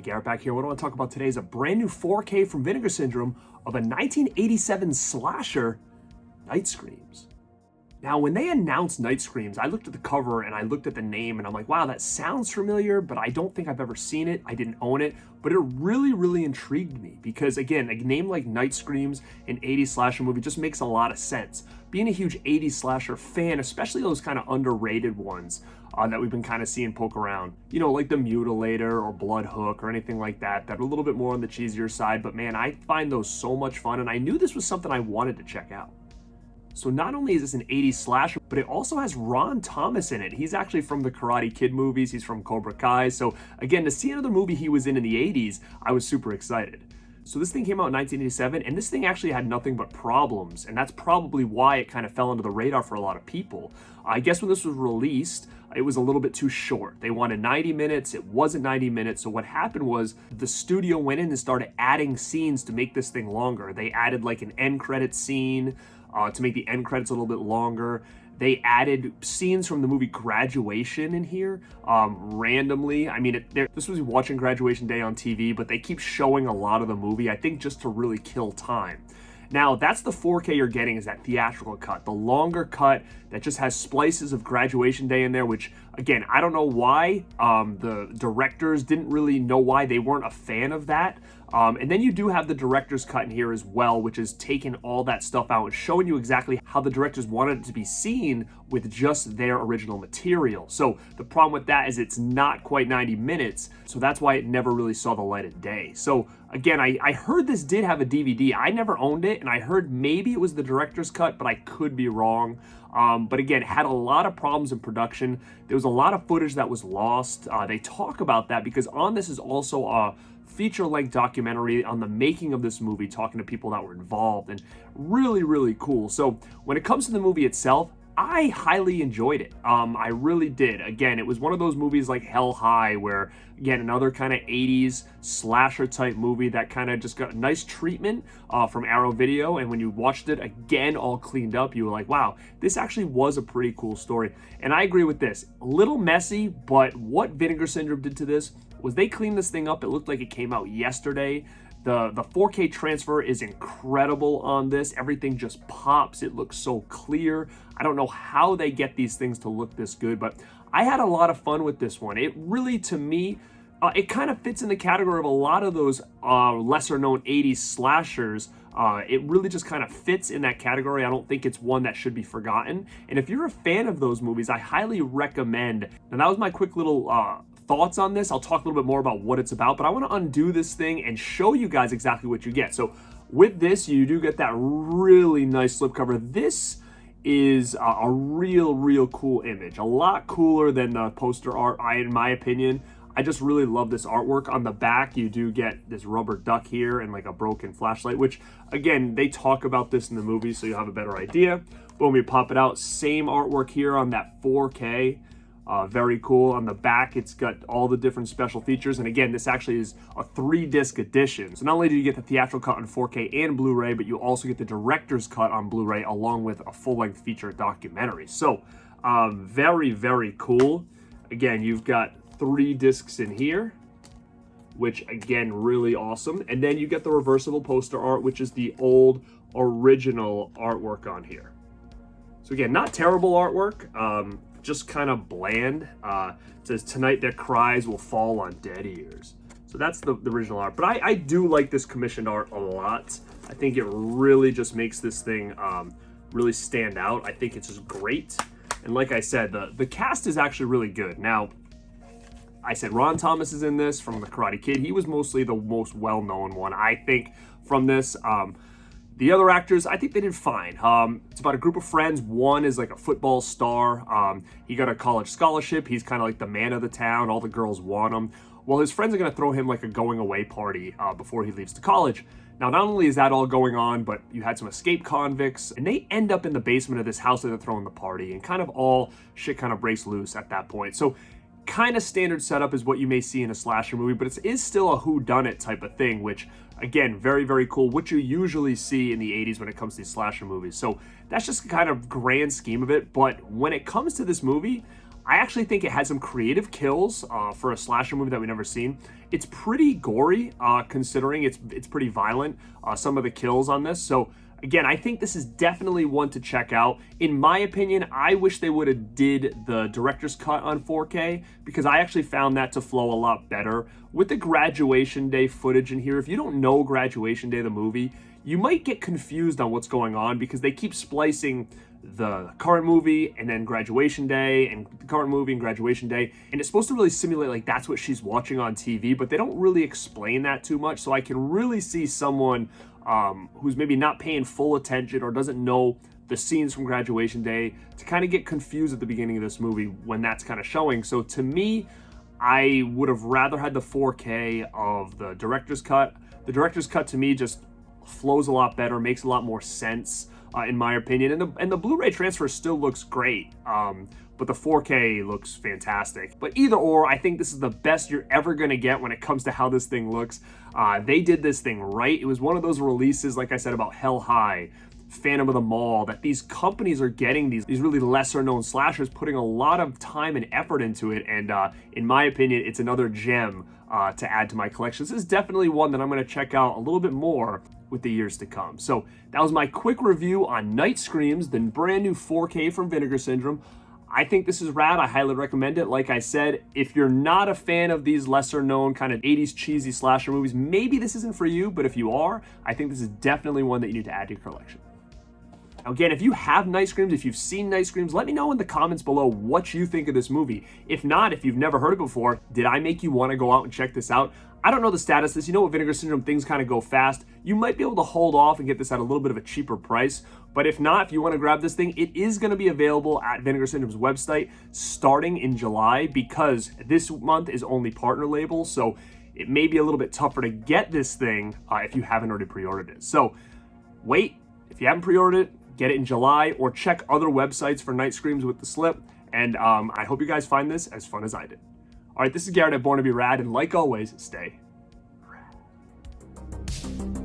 Garrett back here. What I want to talk about today is a brand new 4K from Vinegar Syndrome of a 1987 slasher, Night Screams. Now, when they announced Night Screams, I looked at the cover and I looked at the name and I'm like, wow, that sounds familiar, but I don't think I've ever seen it. I didn't own it, but it really intrigued me because, again, a name like Night Screams, an 80s slasher movie, just makes a lot of sense. Being a huge 80s slasher fan, especially those kind of underrated ones that we've been kind of seeing poke around, you know, like The Mutilator or Blood Hook or anything like that, that are a little bit more on the cheesier side, but man, I find those so much fun, and I knew this was something I wanted to check out. So not only is this an 80s slasher, but it also has Ron Thomas in it. He's actually from the Karate Kid movies. He's from Cobra Kai. So again, to see another movie he was in the 80s, I was super excited. So this thing came out in 1987, and this thing actually had nothing but problems, and that's probably why it kind of fell under the radar for a lot of people. I guess when this was released, it was a little bit too short. They wanted 90 minutes, it wasn't 90 minutes, so what happened was the studio went in and started adding scenes to make this thing longer. They added like an end credit scene to make the end credits a little bit longer. They added scenes from the movie Graduation in here randomly. I mean, this was watching Graduation Day on TV, but they keep showing a lot of the movie, I think just to really kill time. Now, that's the 4K you're getting, is that theatrical cut, the longer cut that just has splices of Graduation Day in there, which, again, I don't know why the directors didn't really know why. They weren't a fan of that. And then you do have the director's cut in here as well, which is taking all that stuff out and showing you exactly how the directors wanted it to be seen with just their original material. So the problem with that is it's not quite 90 minutes, so that's why it never really saw the light of day. So again, I heard this did have a DVD. I never owned it, and I heard maybe it was the director's cut, but I could be wrong. But again, it had a lot of problems in production. There was a lot of footage that was lost. They talk about that because on this is also a feature-length documentary on the making of this movie, talking to people that were involved, and really cool. So when it comes to the movie itself, I highly enjoyed it. I really did. Again, it was one of those movies like Hell High, where, again, another kind of 80s slasher type movie that kind of just got a nice treatment from Arrow Video. And when you watched it again, all cleaned up, you were like, wow, this actually was a pretty cool story. And I agree with this. A little messy, but what Vinegar Syndrome did to this was they cleaned this thing up. It looked like it came out yesterday. The 4K transfer is incredible on this. Everything just pops. It looks so clear. I don't know how they get these things to look this good, but I had a lot of fun with this one. It really, to me, it kind of fits in the category of a lot of those lesser known 80s slashers. It really just kind of fits in that category. I don't think it's one that should be forgotten. And if you're a fan of those movies, I highly recommend. And that was my quick little thoughts on this. I'll talk a little bit more about what it's about, but I want to undo this thing and show you guys exactly what you get. So with this, you do get that really nice slipcover. This is a real cool image, a lot cooler than the poster art, in my opinion. I just really love this artwork. On the back, you do get this rubber duck here and like a broken flashlight, which, again, they talk about this in the movie, so you'll have a better idea. Boom, we pop it out. Same artwork here on that 4K. Very cool. On the back, it's got all the different special features. And again, this actually is a 3-disc edition. So not only do you get the theatrical cut on 4K and Blu-ray, but you also get the director's cut on Blu-ray along with a full-length feature documentary. So very cool. Again, you've got 3 discs in here, which, again, really awesome. And then you get the reversible poster art, which is the old original artwork on here. So again, not terrible artwork. Just kind of bland. It says, "Tonight their cries will fall on dead ears." So that's the original art. But I do like this commissioned art a lot. I think it really just makes this thing really stand out. I think it's just great. And like I said, the cast is actually really good. Now, I said Ron Thomas is in this from the Karate Kid. He was mostly the most well-known one, I think, from this. The other actors, I think they did fine. It's about a group of friends. One is like a football star. He got a college scholarship. He's kind of like the man of the town. All the girls want him. Well, his friends are going to throw him like a going away party before he leaves to college. Now, not only is that all going on, but you had some escaped convicts, and they end up in the basement of this house that they're throwing the party, and kind of all shit kind of breaks loose at that point. So kind of standard setup is what you may see in a slasher movie, but it is still a whodunit type of thing, which, again, very cool, what you usually see in the 80s when it comes to these slasher movies. So that's just kind of grand scheme of it. But when it comes to this movie, I actually think it had some creative kills for a slasher movie that we've never seen. It's pretty gory, considering it's pretty violent, some of the kills on this. So again, I think this is definitely one to check out. In my opinion, I wish they would have did the director's cut on 4K, because I actually found that to flow a lot better. With the Graduation Day footage in here, if you don't know Graduation Day, the movie, you might get confused on what's going on, because they keep splicing the current movie and then Graduation Day and the current movie and Graduation Day, and it's supposed to really simulate like that's what she's watching on TV, but they don't really explain that too much. So I can really see someone who's maybe not paying full attention or doesn't know the scenes from Graduation Day to kind of get confused at the beginning of this movie when that's kind of showing. So to me, I would have rather had the 4K of the director's cut. The director's cut to me just flows a lot better, makes a lot more sense, in my opinion. And the Blu-ray transfer still looks great, but the 4K looks fantastic. But either or, I think this is the best you're ever gonna get when it comes to how this thing looks. They did this thing right. It was one of those releases, like I said, about Hell High, Phantom of the Mall, that these companies are getting these really lesser known slashers, putting a lot of time and effort into it. And in my opinion, it's another gem to add to my collection. This is definitely one that I'm gonna check out a little bit more with the years to come. So that was my quick review on Night Screams, the brand new 4K from Vinegar Syndrome. I think this is rad. I highly recommend it. Like I said, if you're not a fan of these lesser known kind of 80s cheesy slasher movies, maybe this isn't for you, but if you are, I think this is definitely one that you need to add to your collection. Now, again, if you have Night Screams, if you've seen Night Screams, let me know in the comments below what you think of this movie. If not, if you've never heard it before, did I make you want to go out and check this out? I don't know the status of this. You know, with Vinegar Syndrome, things kind of go fast. You might be able to hold off and get this at a little bit of a cheaper price. But if not, if you want to grab this thing, it is going to be available at Vinegar Syndrome's website starting in July, because this month is only partner label. So it may be a little bit tougher to get this thing if you haven't already pre-ordered it. So wait, if you haven't pre-ordered it, get it in July, or check other websites for Night Screams with the slip. And I hope you guys find this as fun as I did. All right, this is Garrett at Born to Be Rad, and like always, stay rad.